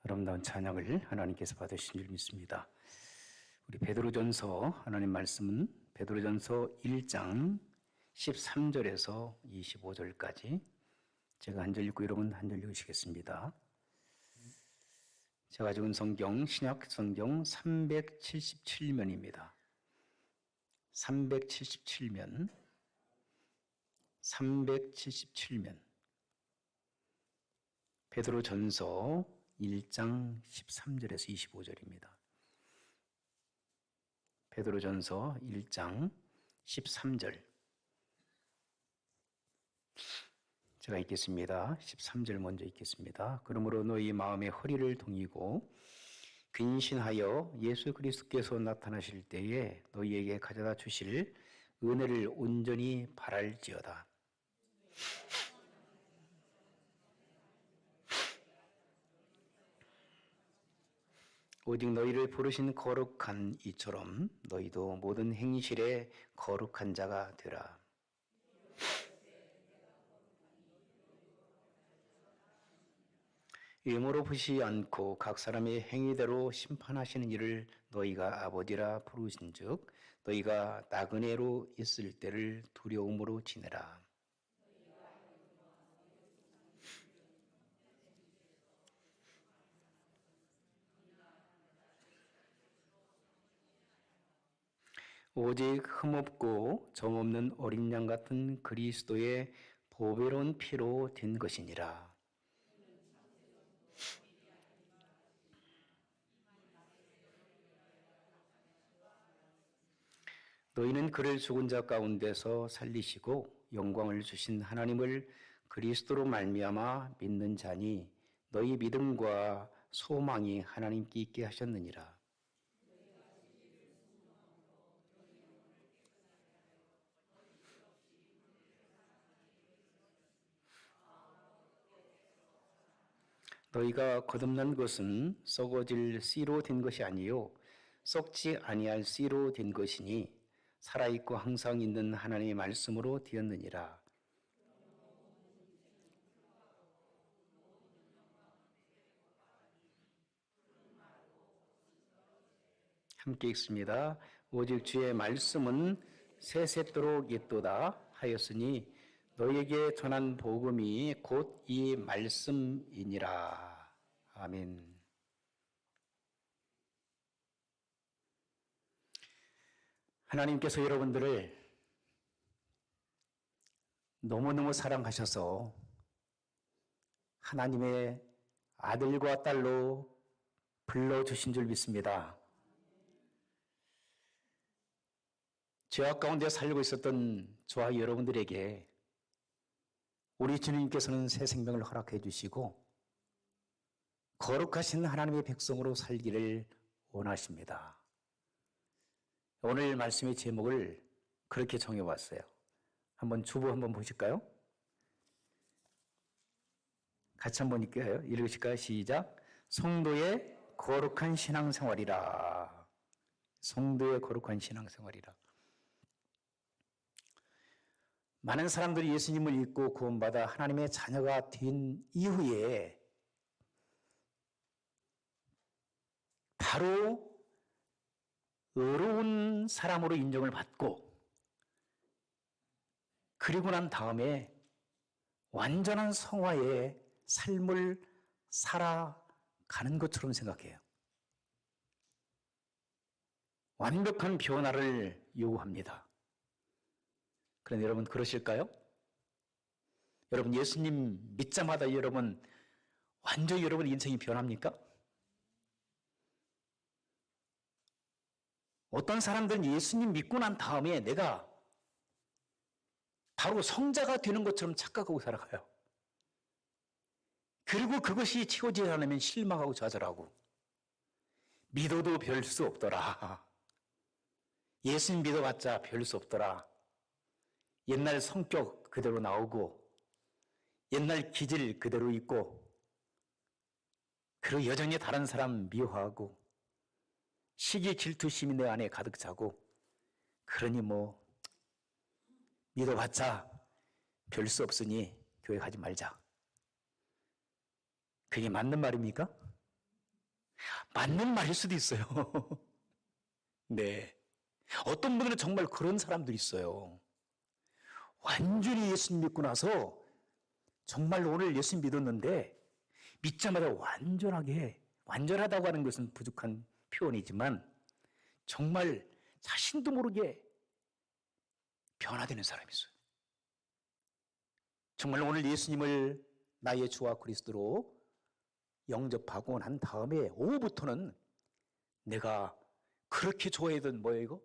아름다운 찬양을 하나님께서 받으신 줄 믿습니다. 우리 베드로전서 하나님 말씀은 베드로전서 1장 13절에서 25절까지 제가 한 절 읽고 여러분 한 절 읽으시겠습니다. 제가 가지고 온 성경 신약 성경 377면입니다. 377면 베드로전서 1장 13절에서 25절입니다. 베드로전서 1장 13절 제가 읽겠습니다. 13절 먼저 읽겠습니다. 그러므로 너희 마음의 허리를 동이고 근신하여 예수 그리스도께서 나타나실 때에 너희에게 가져다 주실 은혜를 온전히 바랄지어다. 오직 너희를 부르신 거룩한 이처럼 너희도 모든 행실에 거룩한 자가 되라. 의무로 보시 않고 각 사람의 행위대로 심판하시는 이를 너희가 아버지라 부르신즉 너희가 나그네로 있을 때를 두려움으로 지내라. 오직 흠없고 점없는 어린 양 같은 그리스도의 보배로운 피로 된 것이니라. 너희는 그를 죽은 자 가운데서 살리시고 영광을 주신 하나님을 그리스도로 말미암아 믿는 자니 너희 믿음과 소망이 하나님께 있게 하셨느니라. 너희가 거듭난 것은 썩어질 씨로 된 것이 아니요 썩지 아니할 씨로 된 것이니 살아있고 항상 있는 하나님의 말씀으로 되었느니라. 함께 읽습니다. 오직 주의 말씀은 세세토록 있도다 하였으니 너희에게 전한 복음이 곧 이 말씀이니라. 아멘. 하나님께서 여러분들을 너무너무 사랑하셔서 하나님의 아들과 딸로 불러주신 줄 믿습니다. 죄악 가운데 살고 있었던 저와 여러분들에게 우리 주님께서는 새 생명을 허락해 주시고 거룩하신 하나님의 백성으로 살기를 원하십니다. 오늘 말씀의 제목을 그렇게 정해봤어요. 한번 주보 한번 보실까요? 같이 한번 읽으실까요? 시작. 성도의 거룩한 신앙생활이라. 성도의 거룩한 신앙생활이라. 많은 사람들이 예수님을 믿고 구원받아 하나님의 자녀가 된 이후에 바로 의로운 사람으로 인정을 받고 그리고 난 다음에 완전한 성화의 삶을 살아가는 것처럼 생각해요. 완벽한 변화를 요구합니다. 그런데 여러분 그러실까요? 여러분 예수님 믿자마자 여러분 완전히 여러분 인생이 변합니까? 어떤 사람들은 예수님 믿고 난 다음에 내가 바로 성자가 되는 것처럼 착각하고 살아가요. 그리고 그것이 채워지지 않으면 실망하고 좌절하고 믿어도 별 수 없더라. 예수님 믿어봤자 별 수 없더라. 옛날 성격 그대로 나오고 옛날 기질 그대로 있고 그리고 여전히 다른 사람 미워하고 시기 질투심이 내 안에 가득 차고 그러니 뭐 믿어봤자 별 수 없으니 교회 가지 말자. 그게 맞는 말입니까? 맞는 말일 수도 있어요. 네. 어떤 분들은 정말 그런 사람들이 있어요. 완전히 예수님 믿고 나서 정말 오늘 예수님 믿었는데 믿자마자 완전하다고 하는 것은 부족한 표현이지만 정말 자신도 모르게 변화되는 사람이 있어요. 정말 오늘 예수님을 나의 주와 그리스도로 영접하고 난 다음에 오후부터는 내가 그렇게 좋아하던 뭐예요 이거?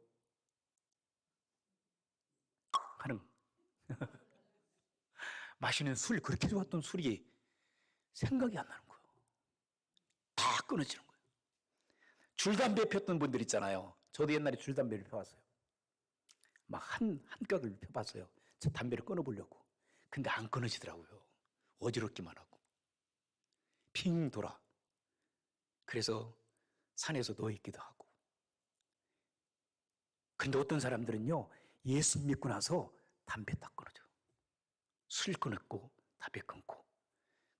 하는 마시는 술, 그렇게 좋았던 술이 생각이 안 나는 거예요. 다 끊어지는 거예요. 줄담배 폈던 분들 있잖아요. 저도 옛날에 줄담배를 펴봤어요. 막 한 각을 펴봤어요. 저 담배를 끊어보려고. 근데 안 끊어지더라고요. 어지럽기만 하고. 핑 돌아. 그래서 산에서 누워있기도 하고. 근데 어떤 사람들은요, 예수 믿고 나서 담배 딱 끊어져요. 술 끊었고, 담배 끊고,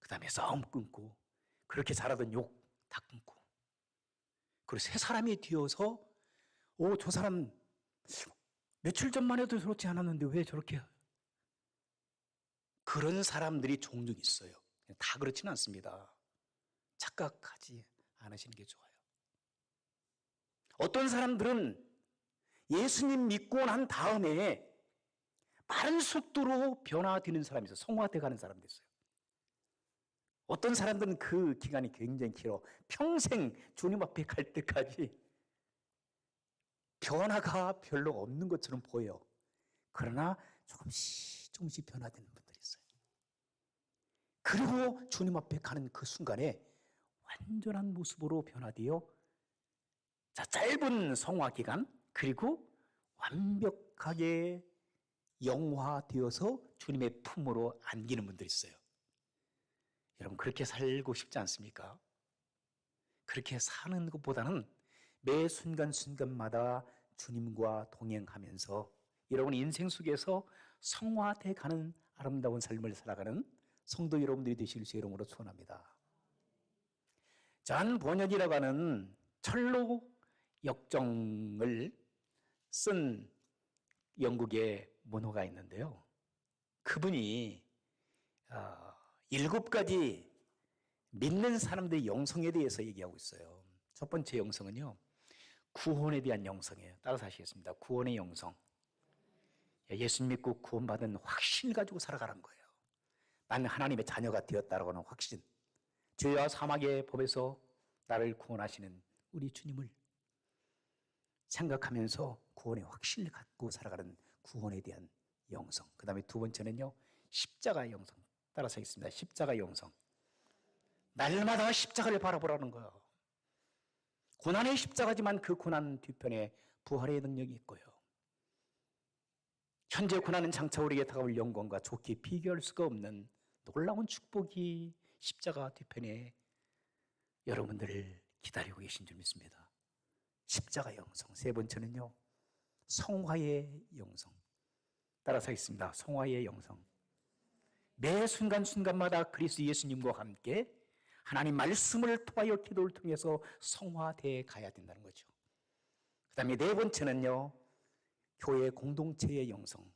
그 다음에 싸움 끊고, 그렇게 잘하던 욕 다 끊고. 그리고 새 사람이 되어서, 저 사람 며칠 전만 해도 저렇지 않았는데 왜 저렇게. 그런 사람들이 종종 있어요. 다 그렇지는 않습니다. 착각하지 않으시는 게 좋아요. 어떤 사람들은 예수님 믿고 난 다음에 빠른 속도로 변화되는 사람이 있어요. 성화돼 가는 사람도 있어요. 어떤 사람들은 그 기간이 굉장히 길어. 평생 주님 앞에 갈 때까지 변화가 별로 없는 것처럼 보여요. 그러나 조금씩 변화되는 분들이 있어요. 그리고 주님 앞에 가는 그 순간에 완전한 모습으로 변화되어 짧은 성화 기간 그리고 완벽하게 영화되어서 주님의 품으로 안기는 분들이 있어요. 여러분 그렇게 살고 싶지 않습니까? 그렇게 사는 것보다는 매 순간순간마다 주님과 동행하면서 여러분 인생 속에서 성화돼 가는 아름다운 삶을 살아가는 성도 여러분들이 되실 수 이름으로 축원합니다. 잔 본연이라고 하는 철로 역정을 쓴 영국의 문호가 있는데요. 그분이 7가지 믿는 사람들의 영성에 대해서 얘기하고 있어요. 첫 번째 영성은요, 구원에 대한 영성이에요. 따라서 하시겠습니다. 구원의 영성. 예수 믿고 구원받은 확신을 가지고 살아가는 거예요. 나는 하나님의 자녀가 되었다라고 하는 확신. 죄와 사막의 법에서 나를 구원하시는 우리 주님을 생각하면서 구원의 확신을 갖고 살아가는 구원에 대한 영성. 그 다음에 두 번째는요, 십자가의 영성. 따라서 하겠습니다. 십자가의 영성. 날마다 십자가를 바라보라는 거예요. 고난의 십자가지만 그 고난 뒤편에 부활의 능력이 있고요. 현재 고난은 장차 우리에게 다가올 영광과 좋게 비교할 수가 없는 놀라운 축복이 십자가 뒤편에 여러분들을 기다리고 계신 줄 믿습니다. 십자가 영성. 세 번째는요, 성화의 영성. 따라서 하겠습니다. 성화의 영성. 매 순간순간마다 그리스도 예수님과 함께 하나님 말씀을 통하여 기도를 통해서 성화되어 가야 된다는 거죠. 그 다음에 네 번째는요, 교회 공동체의 영성.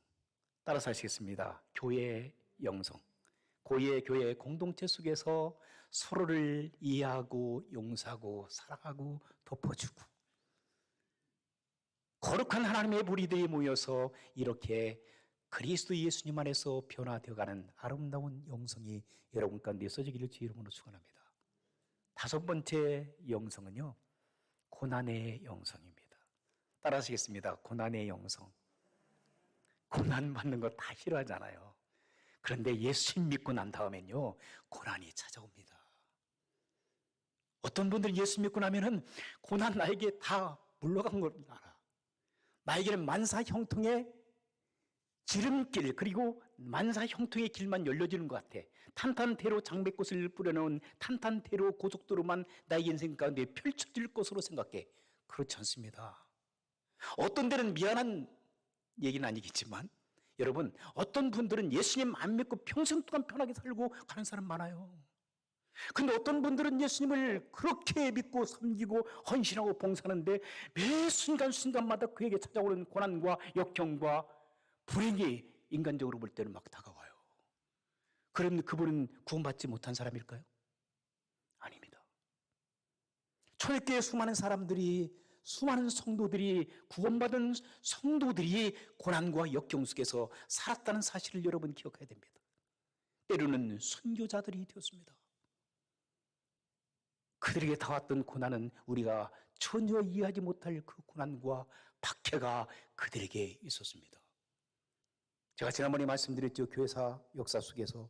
따라서 하시겠습니다. 교회의 영성. 교회 공동체 속에서 서로를 이해하고 용서하고 사랑하고 덮어주고 거룩한 하나님의 무리들이 모여서 이렇게 그리스도 예수님 안에서 변화되어가는 아름다운 영성이 여러분 가운데 있어지기를 주의 이름으로 축원합니다. 다섯 번째 영성은요, 고난의 영성입니다. 따라하시겠습니다. 고난의 영성. 고난 받는 거 다 싫어하잖아요. 그런데 예수 믿고 난 다음엔요, 고난이 찾아옵니다. 어떤 분들은 예수 믿고 나면은 고난 나에게 다 물러간 걸 알아. 나에게는 만사 형통의 지름길, 그리고 만사 형통의 길만 열려지는 것 같아. 탄탄대로 장백꽃을 뿌려놓은 탄탄대로 고속도로만 나의 인생 가운데 펼쳐질 것으로 생각해. 그렇지 않습니다. 어떤 데는 미안한 얘기는 아니겠지만 여러분, 어떤 분들은 예수님 안 믿고 평생 동안 편하게 살고 가는 사람 많아요. 근데 어떤 분들은 예수님을 그렇게 믿고 섬기고 헌신하고 봉사하는데 매 순간순간마다 그에게 찾아오는 고난과 역경과 불행이 인간적으로 볼 때는 막 다가와요. 그럼 그분은 구원받지 못한 사람일까요? 아닙니다. 초대교회 수많은 사람들이, 수많은 성도들이, 구원받은 성도들이 고난과 역경 속에서 살았다는 사실을 여러분 기억해야 됩니다. 때로는 순교자들이 되었습니다. 그들에게 닿았던 고난은 우리가 전혀 이해하지 못할 그 고난과 박해가 그들에게 있었습니다. 제가 지난번에 말씀드렸죠. 교회사 역사 속에서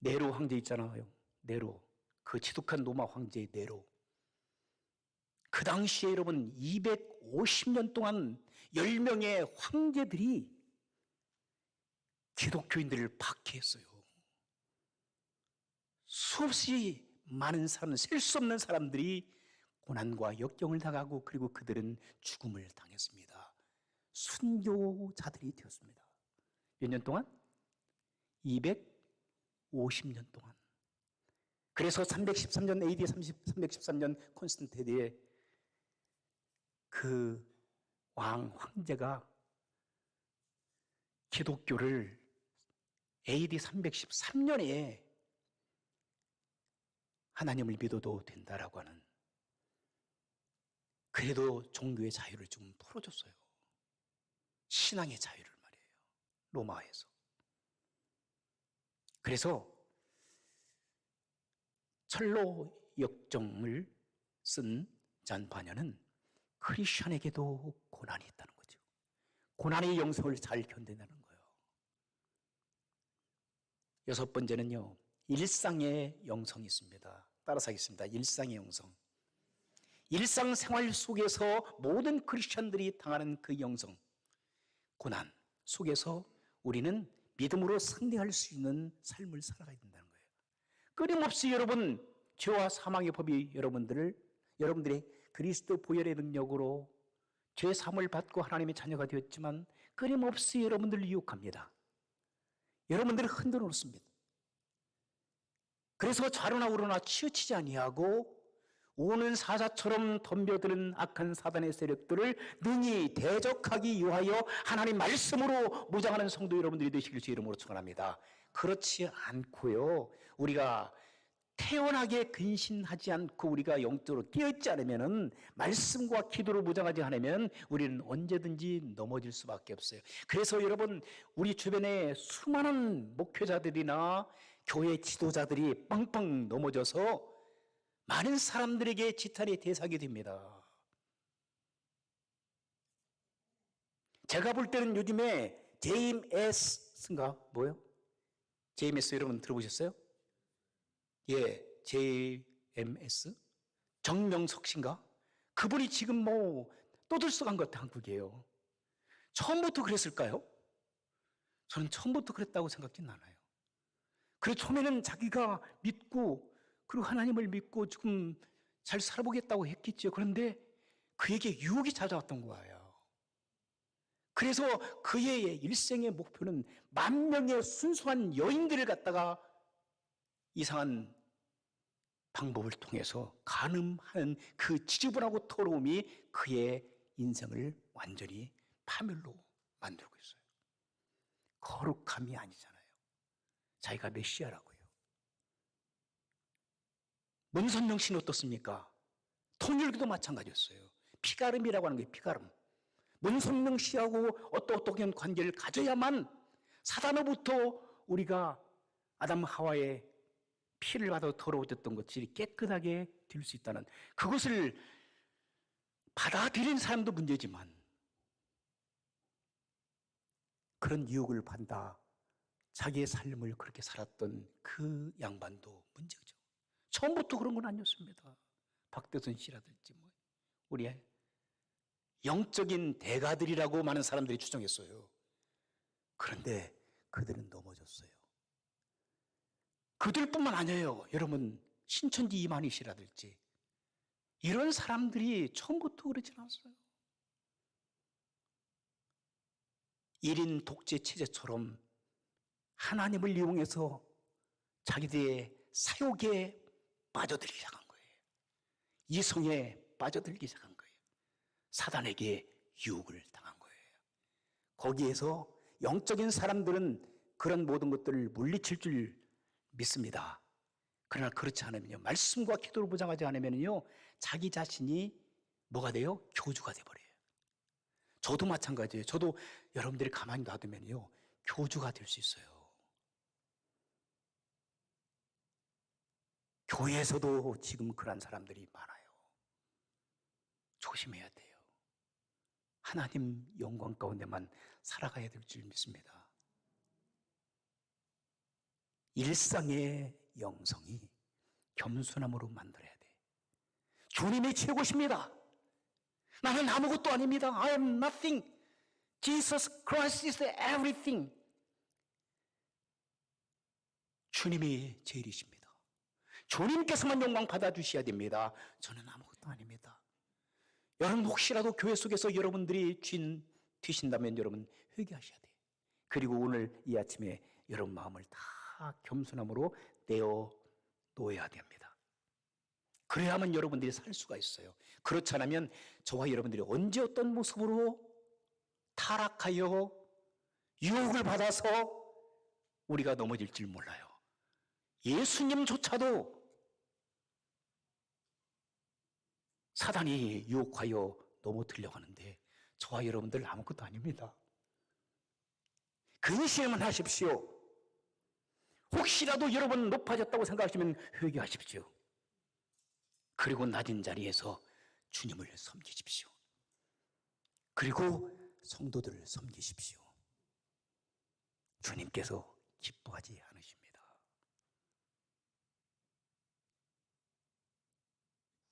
네로 황제 있잖아요. 네로. 그 지독한 로마 황제의 네로. 그 당시에 여러분 250년 동안 10명의 황제들이 기독교인들을 박해했어요. 수없이 많은 사람, 셀 수 없는 사람들이 고난과 역경을 당하고 그리고 그들은 죽음을 당했습니다. 순교자들이 되었습니다. 몇 년 동안? 250년 동안. 그래서 313년 AD 313년 콘스탄티노의 그 황제가 기독교를 AD 313년에 하나님을 믿어도 된다라고 하는, 그래도 종교의 자유를 좀 풀어줬어요. 신앙의 자유를 말이에요. 로마에서. 그래서 철로 역정을 쓴 잔 바냐는 크리스천에게도 고난이 있다는 거죠. 고난의 영성을 잘 견뎌내는 거예요. 여섯 번째는요, 일상의 영성이 있습니다. 따라서 하겠습니다. 일상의 영성. 일상생활 속에서 모든 크리스천들이 당하는 그 영성, 고난 속에서 우리는 믿음으로 승리할 수 있는 삶을 살아가야 된다는 거예요. 끊임없이 여러분, 죄와 사망의 법이 여러분들의 그리스도 보혈의 능력으로 죄 사함을 받고 하나님의 자녀가 되었지만 끊임없이 여러분들을 유혹합니다. 여러분들을 흔들어 놓습니다. 그래서 좌로나 우로나 치우치지 아니하고 우는 사자처럼 덤벼드는 악한 사단의 세력들을 능히 대적하기 위하여 하나님 말씀으로 무장하는 성도 여러분들이 되시길 주 이름으로 축원합니다. 그렇지 않고요, 우리가 태연하게 근신하지 않고 우리가 영적으로 깨어있지 않으면, 말씀과 기도로 무장하지 않으면 우리는 언제든지 넘어질 수밖에 없어요. 그래서 여러분, 우리 주변에 수많은 목회자들이나 교회 지도자들이 빵빵 넘어져서 많은 사람들에게 지탄의 대상이 됩니다. 제가 볼 때는 요즘에 JMS인가 뭐요? JMS 여러분 들어보셨어요? 예, JMS? 정명석 씨인가? 그분이 지금 뭐 떠들썩한 것 같아, 한국이에요. 처음부터 그랬을까요? 저는 처음부터 그랬다고 생각지는 않아요. 그래서 처음에는 자기가 믿고 그리고 하나님을 믿고 지금 잘 살아보겠다고 했겠죠. 그런데 그에게 유혹이 찾아왔던 거예요. 그래서 그의 일생의 목표는 10,000명의 순수한 여인들을 갖다가 이상한 방법을 통해서 간음하는 그 지저분하고 더러움이 그의 인생을 완전히 파멸로 만들고 있어요. 거룩함이 아니잖아요. 자기가 메시아라고요. 문선명 씨는 어떻습니까? 통일교도 마찬가지였어요. 피가름이라고 하는 게 피가름. 문선명 씨하고 어떻게 관계를 가져야만 사단으로부터 우리가 아담 하와의 피를 받아 더러워졌던 것이 깨끗하게 될 수 있다는, 그것을 받아들인 사람도 문제지만 그런 유혹을 받아 자기의 삶을 그렇게 살았던 그 양반도 문제죠. 처음부터 그런 건 아니었습니다. 박대선 씨라든지 뭐 우리의 영적인 대가들이라고 많은 사람들이 추정했어요. 그런데 그들은 넘어졌어요. 그들뿐만 아니에요. 여러분, 신천지 이만희 씨라든지 이런 사람들이 처음부터 그러진 않았어요. 1인 독재 체제처럼 하나님을 이용해서 자기들의 사욕에 빠져들기 시작한 거예요. 이성에 빠져들기 시작한 거예요. 사단에게 유혹을 당한 거예요. 거기에서 영적인 사람들은 그런 모든 것들을 물리칠 줄 믿습니다. 그러나 그렇지 않으면요, 말씀과 기도를 보장하지 않으면요, 자기 자신이 뭐가 돼요? 교주가 돼버려요. 저도 마찬가지예요. 저도 여러분들이 가만히 놔두면요, 교주가 될 수 있어요. 교회에서도 지금 그런 사람들이 많아요. 조심해야 돼요. 하나님 영광 가운데만 살아가야 될 줄 믿습니다. 일상의 영성이 겸손함으로 만들어야 돼. 주님이 최고십니다. 나는 아무것도 아닙니다. I am nothing. Jesus Christ is everything. 주님이 제일이십니다. 주님께서만 영광 받아주셔야 됩니다. 저는 아무것도 아닙니다. 여러분 혹시라도 교회 속에서 여러분들이 죄인 되신다면 여러분 회개하셔야 돼요. 그리고 오늘 이 아침에 여러분 마음을 다 겸손함으로 내어 놓아야 됩니다. 그래야만 여러분들이 살 수가 있어요. 그렇지 않으면 저와 여러분들이 언제 어떤 모습으로 타락하여 유혹을 받아서 우리가 넘어질 줄 몰라요. 예수님조차도 사단이 유혹하여 넘어뜨리려고 하는데 저와 여러분들 아무것도 아닙니다. 근심만 하십시오. 혹시라도 여러분 높아졌다고 생각하시면 회개하십시오. 그리고 낮은 자리에서 주님을 섬기십시오. 그리고 성도들을 섬기십시오. 주님께서 기뻐하지 않으십니다.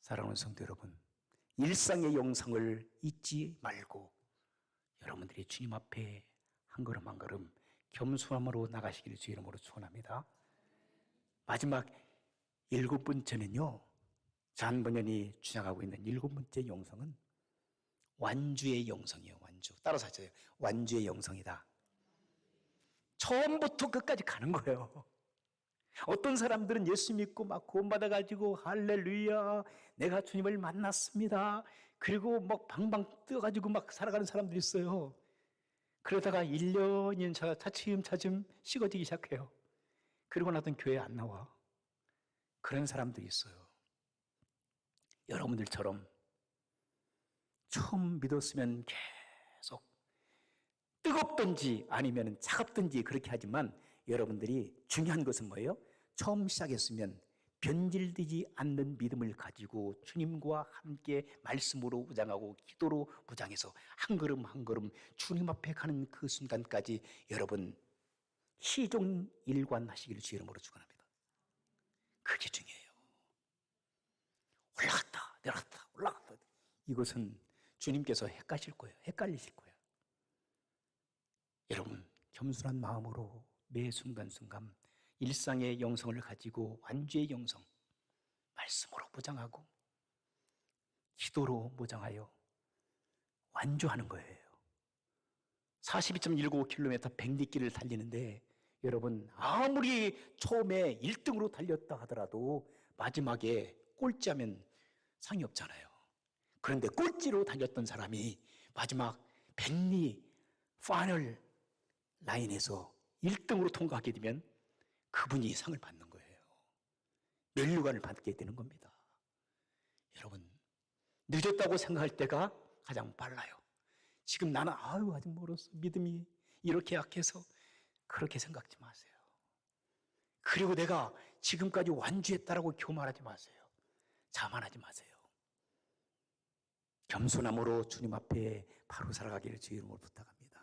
사랑하는 성도 여러분, 일상의 영성을 잊지 말고 여러분들이 주님 앞에 한 걸음 한 걸음 겸손함으로 나가시기를 주의 이름으로 축원합니다. 마지막 7번째는요, 잔 번연이 주장하고 있는 7번째 영성은 완주의 영성이에요. 완주. 따라서 하세요. 완주의 영성이다. 처음부터 끝까지 가는 거예요. 어떤 사람들은 예수 믿고 막 구원받아가지고 할렐루야 내가 주님을 만났습니다. 그리고 막 방방 뛰어가지고 막 살아가는 사람들이 있어요. 그러다가 1년, 2년 차츰 식어지기 시작해요. 그리고 나던 교회 안 나와. 그런 사람들이 있어요. 여러분들처럼 처음 믿었으면 계속 뜨겁든지 아니면 차갑든지 그렇게 하지만 여러분들이 중요한 것은 뭐예요? 처음 시작했으면 변질되지 않는 믿음을 가지고 주님과 함께 말씀으로 무장하고 기도로 무장해서 한 걸음 한 걸음 주님 앞에 가는 그 순간까지 여러분 시종일관 하시기를 주의 이름으로 축원합니다. 그게 중요해요. 올라갔다 내려갔다 올라갔다. 이것은 주님께서 헷갈리실 거예요. 여러분 겸손한 마음으로 매 순간순간 일상의 영성을 가지고 완주의 영성, 말씀으로 무장하고 기도로 무장하여 완주하는 거예요. 42.195km 100리길을 달리는데 여러분 아무리 처음에 1등으로 달렸다 하더라도 마지막에 꼴찌하면 상이 없잖아요. 그런데 꼴찌로 달렸던 사람이 마지막 100리 파이널 라인에서 1등으로 통과하게 되면 그분이 상을 받는 거예요. 면류관을 받게 되는 겁니다. 여러분 늦었다고 생각할 때가 가장 빨라요. 지금 나는 아직 멀었어. 믿음이 이렇게 약해서 그렇게 생각하지 마세요. 그리고 내가 지금까지 완주했다라고 교만하지 마세요. 자만하지 마세요. 겸손함으로 주님 앞에 바로 살아가기를 주의 이름으로 부탁합니다.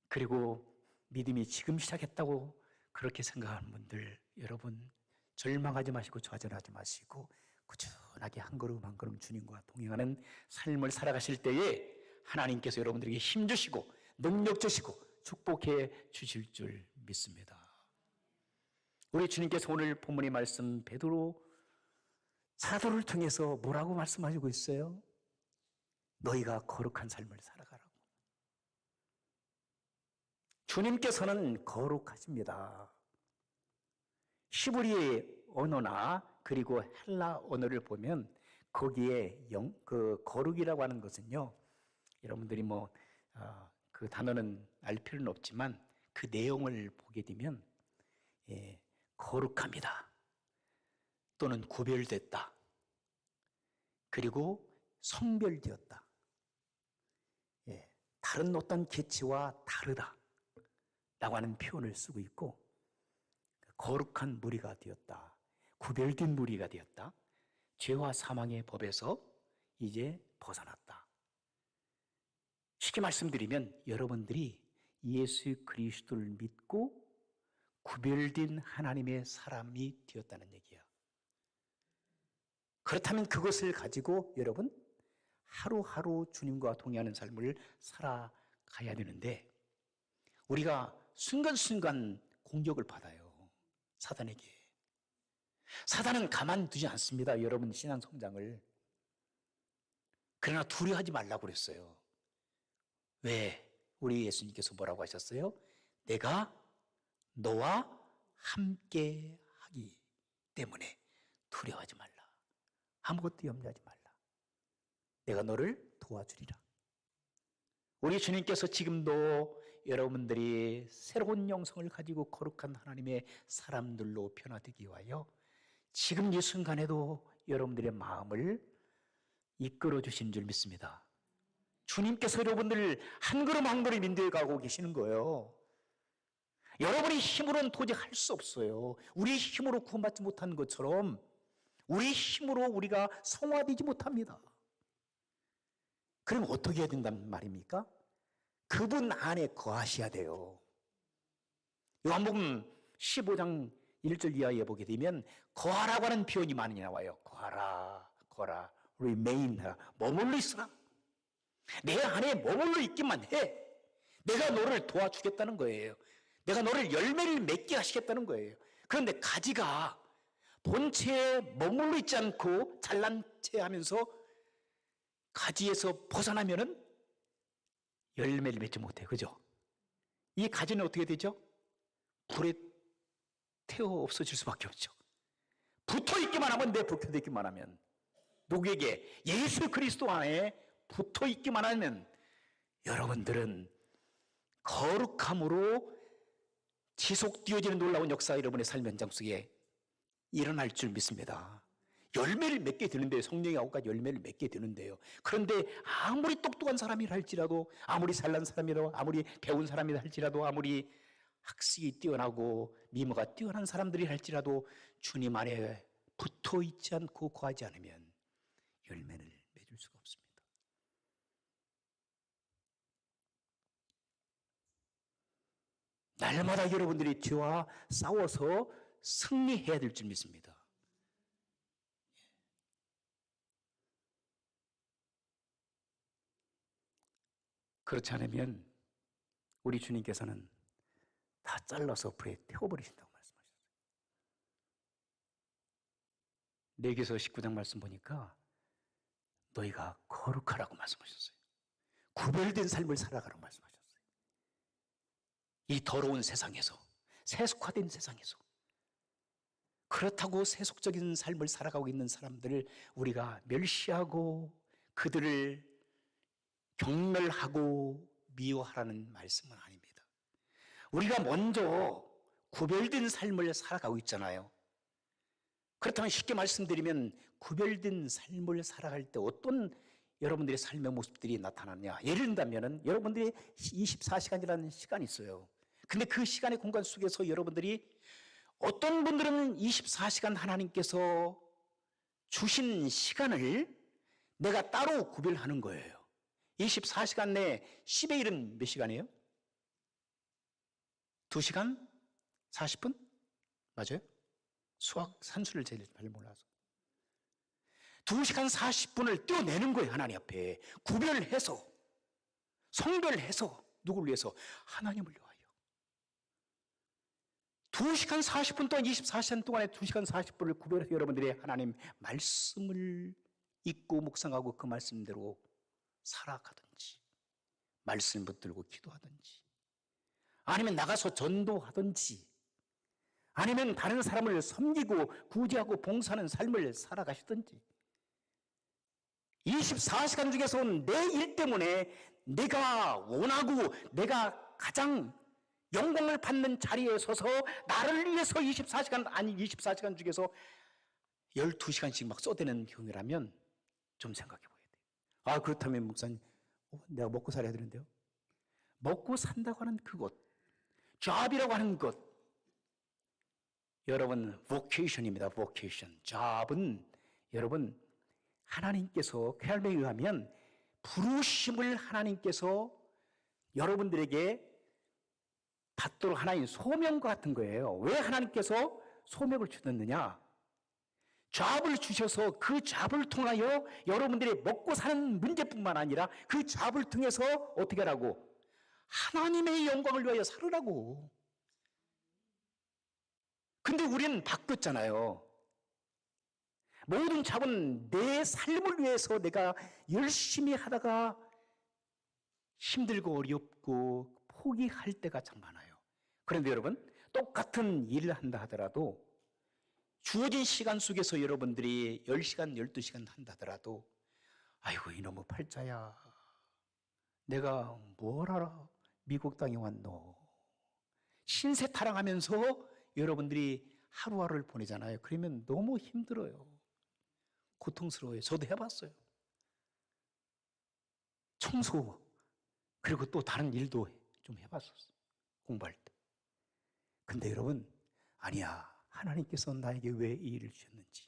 그리고 믿음이 지금 시작했다고 그렇게 생각하는 분들 여러분 절망하지 마시고 좌절하지 마시고 꾸준하게 한 걸음 한 걸음 주님과 동행하는 삶을 살아가실 때에 하나님께서 여러분들에게 힘 주시고 능력 주시고 축복해 주실 줄 믿습니다. 우리 주님께서 오늘 본문의 말씀 베드로 사도를 통해서 뭐라고 말씀하시고 있어요? 너희가 거룩한 삶을 살아가라고. 주님께서는 거룩하십니다. 히브리 언어나 그리고 헬라 언어를 보면 거기에 거룩이라고 하는 것은요, 여러분들이 그 단어는 알 필요는 없지만 그 내용을 보게 되면 거룩합니다. 또는 구별됐다. 그리고 성별되었다. 다른 어떤 계치와 다르다. 라고 하는 표현을 쓰고 있고, 거룩한 무리가 되었다. 구별된 무리가 되었다. 죄와 사망의 법에서 이제 벗어났다. 쉽게 말씀드리면 여러분들이 예수 그리스도를 믿고 구별된 하나님의 사람이 되었다는 얘기야. 그렇다면 그것을 가지고 여러분 하루하루 주님과 동행하는 삶을 살아가야 되는데, 우리가 순간순간 공격을 받아요. 사단에게. 사단은 가만두지 않습니다. 여러분 신앙 성장을. 그러나 두려워하지 말라고 그랬어요. 왜? 우리 예수님께서 뭐라고 하셨어요? 내가 너와 함께 하기 때문에 두려워하지 말라. 아무것도 염려하지 말라. 내가 너를 도와주리라. 우리 주님께서 지금도 여러분들이 새로운 영성을 가지고 거룩한 하나님의 사람들로 변화되기 위하여 지금 이 순간에도 여러분들의 마음을 이끌어 주신 줄 믿습니다. 주님께서 여러분들 한 걸음 한 걸음 인도해 가고 계시는 거예요. 여러분의 힘으로는 도저히 할 수 없어요. 우리의 힘으로 구원받지 못한 것처럼 우리의 힘으로 우리가 성화되지 못합니다. 그럼 어떻게 해야 된단 말입니까? 그분 안에 거하셔야 돼요. 요한복음 15장 1절 이하에 보게 되면 거하라고 하는 표현이 많이 나와요. 거하라, 거하라, remain, 머물러 있으라. 내 안에 머물러 있기만 해. 내가 너를 도와주겠다는 거예요. 내가 너를 열매를 맺게 하시겠다는 거예요. 그런데 가지가 본체에 머물러 있지 않고 잘난 체 하면서 가지에서 벗어나면은 열매를 맺지 못해. 그죠? 이 가지는 어떻게 되죠? 불에 태워 없어질 수밖에 없죠. 붙어 있기만 하면, 내 붙어 있기만 하면, 누구에게? 예수 그리스도 안에 붙어 있기만 하면 여러분들은 거룩함으로 지속되어지는 놀라운 역사 여러분의 삶 현장 속에 일어날 줄 믿습니다. 열매를 맺게 되는데요. 성령의 아우까지 열매를 맺게 되는데요. 그런데 아무리 똑똑한 사람이라 할지라도, 아무리 잘난 사람이라도, 아무리 배운 사람이라 할지라도, 아무리 학식이 뛰어나고 미모가 뛰어난 사람들이 할지라도 주님 안에 붙어 있지 않고 거하지 않으면 열매를 맺을 수가 없습니다. 날마다 여러분들이 죄와 싸워서 승리해야 될 줄 믿습니다. 그렇지 않으면 우리 주님께서는 다 잘라서 불에 태워버리신다고 말씀하셨어요. 레위기서 19장 말씀 보니까 너희가 거룩하라고 말씀하셨어요. 구별된 삶을 살아가라고 말씀하셨어요. 이 더러운 세상에서, 세속화된 세상에서. 그렇다고 세속적인 삶을 살아가고 있는 사람들을 우리가 멸시하고 그들을 경멸하고 미워하라는 말씀은 아닙니다. 우리가 먼저 구별된 삶을 살아가고 있잖아요. 그렇다면 쉽게 말씀드리면 구별된 삶을 살아갈 때 어떤 여러분들의 삶의 모습들이 나타나냐. 예를 든다면 여러분들이 24시간이라는 시간이 있어요. 근데 그 시간의 공간 속에서 여러분들이, 어떤 분들은 24시간 하나님께서 주신 시간을 내가 따로 구별하는 거예요. 24시간 내에 10의 1은 몇 시간이에요? 2시간 40분? 맞아요? 수학 산수를 제일 잘 몰라서 2시간 40분을 떼어내는 거예요. 하나님 앞에 구별해서, 성별해서. 누구를 위해서? 하나님을 위하여. 2시간 40분 동안, 24시간 동안에 2시간 40분을 구별해서 여러분들이 하나님 말씀을 읽고 묵상하고 그 말씀대로 살아가든지, 말씀 붙들고 기도하든지, 아니면 나가서 전도하든지, 아니면 다른 사람을 섬기고 구제하고 봉사하는 삶을 살아가시든지 24시간 중에서 내 일 때문에 내가 원하고 내가 가장 영광을 받는 자리에 서서 나를 위해서 24시간 아니 24시간 중에서 12시간씩 막 쏟아내는 경우라면 좀 생각해 봐야 돼요. 아, 그렇다면 목사님, 내가 먹고 살아야 되는데요. 먹고 산다고 하는 그것, job이라고 하는 것, 여러분 vocation입니다. vocation. job은 여러분 하나님께서 쾌활에 의하면 부르심을 하나님께서 여러분들에게 받도록 하나님 소명과 같은 거예요. 왜 하나님께서 소명을 주셨느냐? 잡을 주셔서 그 잡을 통하여 여러분들이 먹고 사는 문제뿐만 아니라 그 잡을 통해서 어떻게 하라고? 하나님의 영광을 위하여 살으라고. 근데 우리는 바뀌었잖아요. 모든 잡은 내 삶을 위해서 내가 열심히 하다가 힘들고 어렵고 포기할 때가 참 많아요. 그런데 여러분, 똑같은 일을 한다 하더라도 주어진 시간 속에서 여러분들이 10시간, 12시간 한다 하더라도 아이고 이놈의 팔자야, 내가 뭘 알아? 미국 땅에 왔노. 신세 타령하면서 여러분들이 하루하루를 보내잖아요. 그러면 너무 힘들어요. 고통스러워요. 저도 해봤어요. 청소, 그리고 또 다른 일도 좀 해봤었어요. 공부할 때. 근데 여러분, 아니야. 하나님께서 나에게 왜 이 일을 주셨는지.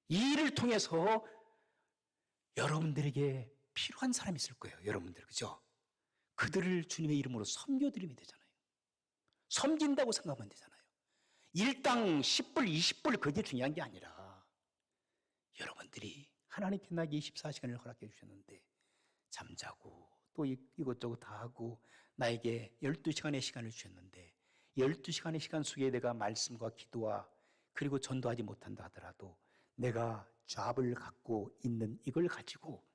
이 일을 통해서 여러분들에게 필요한 사람이 있을 거예요. 여러분들, 그죠? 그들을 주님의 이름으로 섬겨드리면 되잖아요. 섬긴다고 생각하면 되잖아요. 일당 10불, 20불 그게 중요한 게 아니라 여러분들이 하나님께 나에게 24시간을 허락해 주셨는데 잠자고 또 이것저것 다 하고 나에게 12시간의 시간을 주셨는데 12시간의 시간 속에 내가 말씀과 기도와 그리고 전도하지 못한다 하더라도 내가 잡을 갖고 있는 이걸 가지고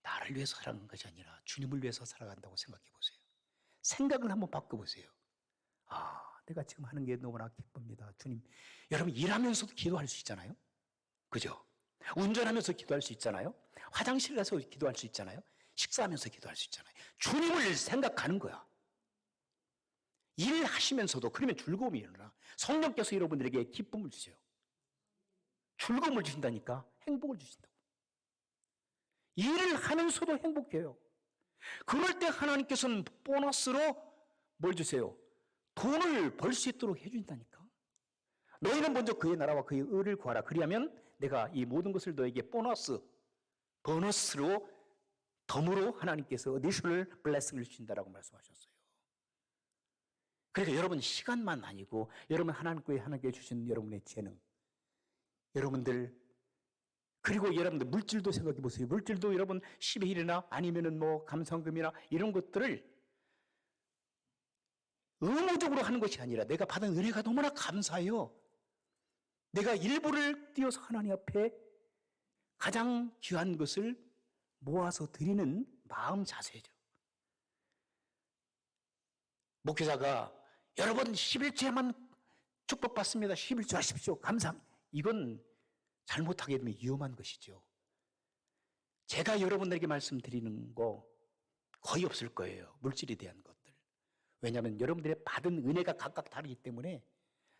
나를 위해서 살아가는 것이 아니라 주님을 위해서 살아간다고 생각해 보세요. 생각을 한번 바꿔보세요. 아, 내가 지금 하는 게 너무나 기쁩니다. 주님, 여러분 일하면서도 기도할 수 있잖아요. 그죠? 운전하면서 기도할 수 있잖아요. 화장실 가서 기도할 수 있잖아요. 식사하면서 기도할 수 있잖아요. 주님을 생각하는 거야. 일하시면서도 그러면 즐거움이 일어나. 성령께서 여러분들에게 기쁨을 주세요. 즐거움을 주신다니까. 행복을 주신다고. 일을 하면서도 행복해요. 그럴 때 하나님께서는 보너스로 뭘 주세요? 돈을 벌 수 있도록 해준다니까. 너희는 먼저 그의 나라와 그의 의를 구하라. 그리하면 내가 이 모든 것을 너에게 보너스로 덤으로 하나님께서 어디셔널 블레싱을 주신다라고 말씀하셨어요. 그러니까 여러분 시간만 아니고 여러분 하나님께 주신 여러분의 재능, 여러분들 그리고 여러분들 물질도 생각해 보세요. 물질도 여러분 10의 1이나 아니면은 뭐 감상금이나 이런 것들을 의무적으로 하는 것이 아니라 내가 받은 은혜가 너무나 감사해요. 내가 일부를 띄어서 하나님 앞에 가장 귀한 것을 모아서 드리는 마음 자세죠. 목회자가 여러분 11조에만 축복받습니다. 11조 하십시오. 감사합니다. 이건 잘못하게 되면 위험한 것이죠. 제가 여러분들에게 말씀드리는 거 거의 없을 거예요. 물질에 대한 것들. 왜냐하면 여러분들의 받은 은혜가 각각 다르기 때문에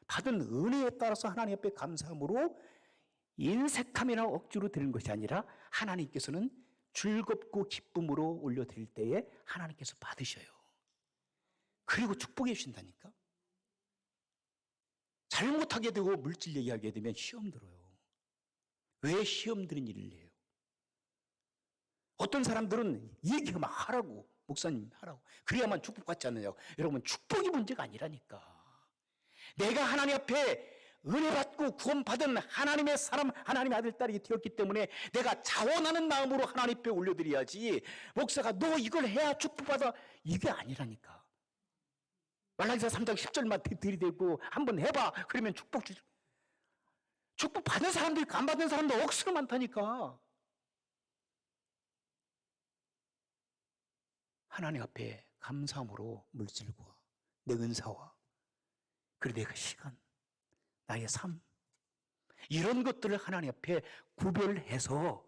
받은 은혜에 따라서 하나님 앞에 감사함으로 인색함이나 억지로 드리는 것이 아니라 하나님께서는 즐겁고 기쁨으로 올려드릴 때에 하나님께서 받으셔요. 그리고 축복해 주신다니까. 잘못하게 되고 물질 얘기하게 되면 시험 들어요. 왜 시험 드는 일을 해요? 어떤 사람들은 얘기가 막 하라고, 목사님 하라고. 그래야만 축복받지 않느냐고. 여러분 축복이 문제가 아니라니까. 내가 하나님 앞에 은혜 받고 구원받은 하나님의 사람, 하나님의 아들, 딸이 되었기 때문에 내가 자원하는 마음으로 하나님 앞에 올려드려야지 목사가 너 이걸 해야 축복받아 이게 아니라니까. 말라기서 3장 10절만 들이대고 한번 해봐. 그러면 축복 받은 사람도 있고 안 받은 사람도 억수로 많다니까. 하나님 앞에 감사함으로 물질과 내 은사와 그리고 내 시간, 나의 삶, 이런 것들을 하나님 앞에 구별해서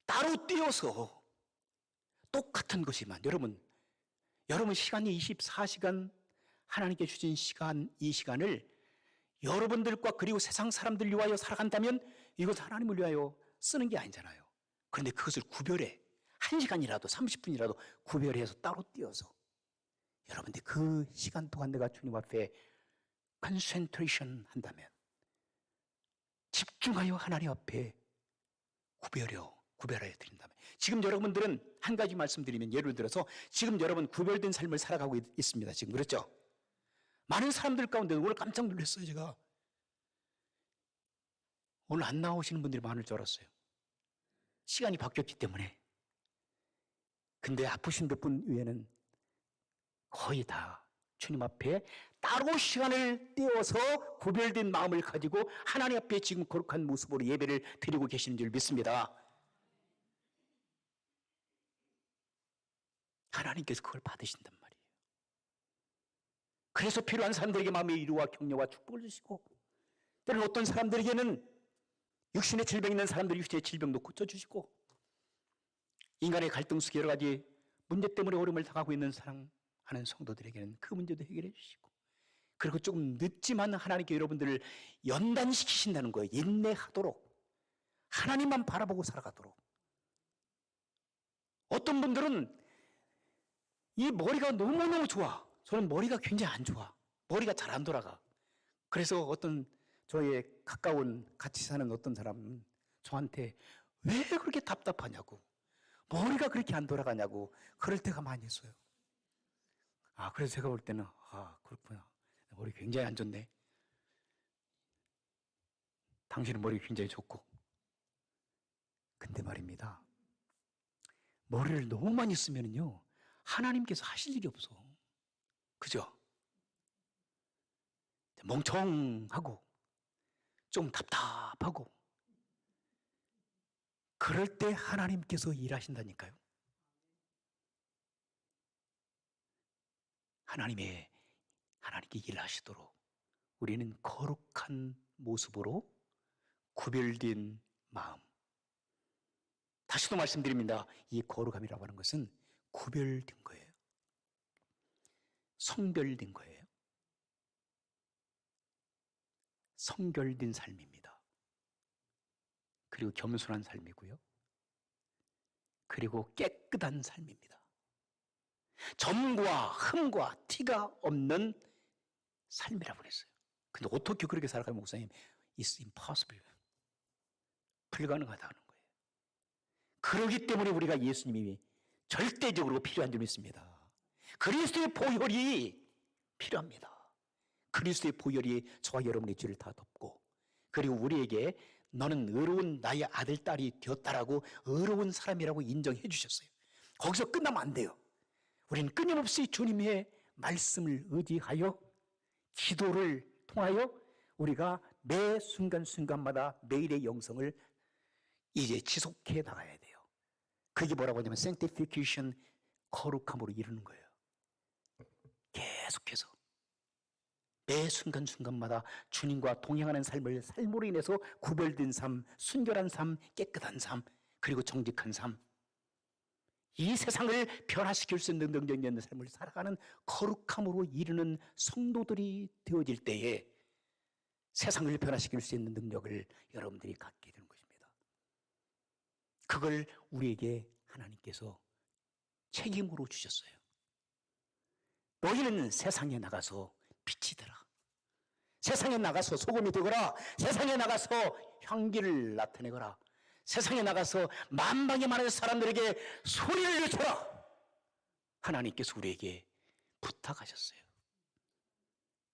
따로 띄어서 똑같은 것이만, 여러분 시간이 24시간 하나님께 주신 시간, 이 시간을 여러분들과 그리고 세상 사람들 위하여 살아간다면 이것 하나님을 위하여 쓰는 게 아니잖아요. 그런데 그것을 구별해 1시간이라도 30분이라도 구별해서 따로 띄어서 여러분들 그 시간 동안 내가 주님 앞에 컨센트레이션 한다면, 집중하여 하나님 앞에 구별하여 드린다면, 지금 여러분들은 한 가지 말씀드리면, 예를 들어서 지금 여러분 구별된 삶을 살아가고 있습니다. 지금 그렇죠? 많은 사람들 가운데 오늘 깜짝 놀랐어요. 제가 오늘 안 나오시는 분들이 많을 줄 알았어요. 시간이 바뀌었기 때문에. 근데 아프신 분 외에는 거의 다 주님 앞에 따로 시간을 떼어서 구별된 마음을 가지고 하나님 앞에 지금 거룩한 모습으로 예배를 드리고 계시는 줄 믿습니다. 하나님께서 그걸 받으신단 말이에요. 그래서 필요한 사람들에게 마음의 위로와 격려와 축복을 주시고, 때로는 어떤 사람들에게는 육신의 질병 있는 사람들이 육신의 질병도 고쳐주시고, 인간의 갈등 속에 여러 가지 문제 때문에 어려움을 당하고 있는 사랑하는 성도들에게는 그 문제도 해결해 주시고, 그리고 조금 늦지만 하나님께 여러분들을 연단시키신다는 거예요. 인내하도록, 하나님만 바라보고 살아가도록. 어떤 분들은 이 머리가 너무너무 좋아. 저는 머리가 굉장히 안 좋아. 머리가 잘 안 돌아가. 그래서 어떤 저의 가까운 같이 사는 어떤 사람은 저한테 왜 그렇게 답답하냐고, 머리가 그렇게 안 돌아가냐고 그럴 때가 많이 있어요. 그래서 제가 볼 때는 그렇구나. 머리 굉장히 안 좋네. 당신은 머리 굉장히 좋고. 근데 말입니다, 머리를 너무 많이 쓰면은요 하나님께서 하실 일이 없어. 그죠? 멍청하고 좀 답답하고 그럴 때 하나님께서 일하신다니까요. 하나님께 일하시도록 우리는 거룩한 모습으로 구별된 마음. 다시도 말씀드립니다. 이 거룩함이라고 하는 것은 구별된 거예요. 성별된 거예요. 성결된 삶입니다. 그리고 겸손한 삶이고요. 그리고 깨끗한 삶입니다. 점과 흠과 티가 없는 삶이라고 그랬어요. 근데 어떻게 그렇게 살아가면 목사님, It's impossible. 불가능하다는 거예요. 그렇기 때문에 우리가 예수님이 절대적으로 필요한 점이 있습니다. 그리스도의 보혈이 필요합니다. 그리스도의 보혈이 저와 여러분의 죄를 다 덮고, 그리고 우리에게 너는 의로운 나의 아들, 딸이 되었다라고 의로운 사람이라고 인정해 주셨어요. 거기서 끝나면 안 돼요. 우리는 끊임없이 주님의 말씀을 의지하여 기도를 통하여 우리가 매 순간순간마다 매일의 영성을 이제 지속해 나가야 돼요. 그게 뭐라고 하냐면 sanctification, 거룩함으로 이루는 거예요. 계속해서 매 순간순간마다 주님과 동행하는 삶으로 인해서 구별된 삶, 순결한 삶, 깨끗한 삶, 그리고 정직한 삶, 이 세상을 변화시킬 수 있는 능력 있는 삶을 살아가는 거룩함으로 이루는 성도들이 되어질 때에 세상을 변화시킬 수 있는 능력을 여러분들이 갖게 되는 것입니다. 그걸 우리에게 하나님께서 책임으로 주셨어요. 너희는 세상에 나가서 빛이 되라. 세상에 나가서 소금이 되거라. 세상에 나가서 향기를 나타내거라. 세상에 나가서 만방에 많은 사람들에게 소리를 내줘라. 하나님께서 우리에게 부탁하셨어요.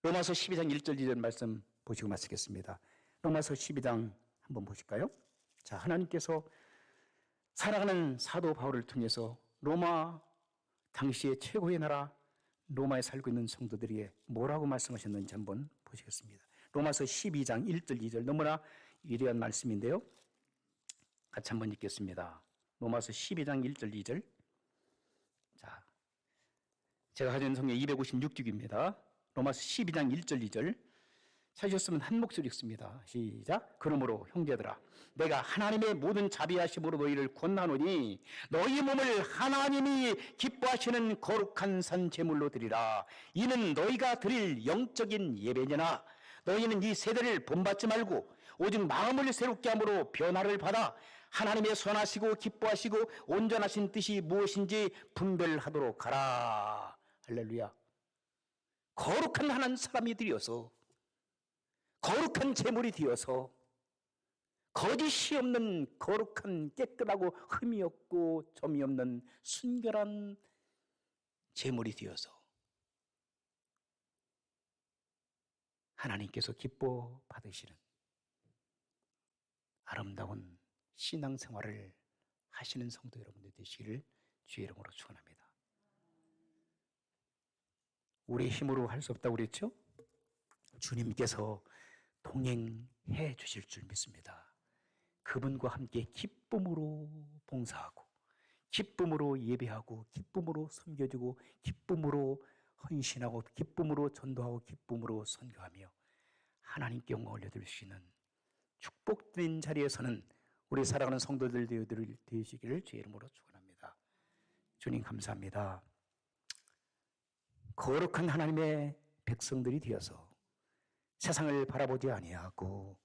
로마서 12장 1절 2절 말씀 보시고 마치겠습니다. 로마서 12장 한번 보실까요? 자, 하나님께서 살아가는 사도 바울을 통해서 로마 당시의 최고의 나라 로마에 살고 있는 성도들에게 뭐라고 말씀하셨는지 한번 보시겠습니다. 로마서 12장 1절 2절 너무나 위대한 말씀인데요. 같이 한번 읽겠습니다. 로마서 12장 1절 2절. 자, 제가 가진 성경 256쪽입니다. 로마서 12장 1절 2절 찾으셨으면 한 목소리 읽습니다. 시작. 그러므로 형제들아 내가 하나님의 모든 자비하심으로 너희를 권하노니 너희 몸을 하나님이 기뻐하시는 거룩한 산 제물로 드리라. 이는 너희가 드릴 영적인 예배니라. 너희는 이 세대를 본받지 말고 오직 마음을 새롭게 함으로 변화를 받아 하나님의 선하시고 기뻐하시고 온전하신 뜻이 무엇인지 분별하도록 하라. 할렐루야. 거룩한 하나님 사람이 되어서 거룩한 제물이 되어서 거짓이 없는 거룩한 깨끗하고 흠이 없고 점이 없는 순결한 제물이 되어서 하나님께서 기뻐 받으시는 아름다운 신앙생활을 하시는 성도 여러분들 되시기를 주의 이름으로 축원합니다. 우리 힘으로 할 수 없다고 그랬죠? 주님께서 동행해 주실 줄 믿습니다. 그분과 함께 기쁨으로 봉사하고 기쁨으로 예배하고 기쁨으로 섬겨주고 기쁨으로 헌신하고 기쁨으로 전도하고 기쁨으로 선교하며 하나님께 영광을 올려드릴 수 있는 축복된 자리에서는 우리 사랑하는 성도들 되시기를 주의 이름으로 축원합니다. 주님 감사합니다. 거룩한 하나님의 백성들이 되어서 세상을 바라보지 아니하고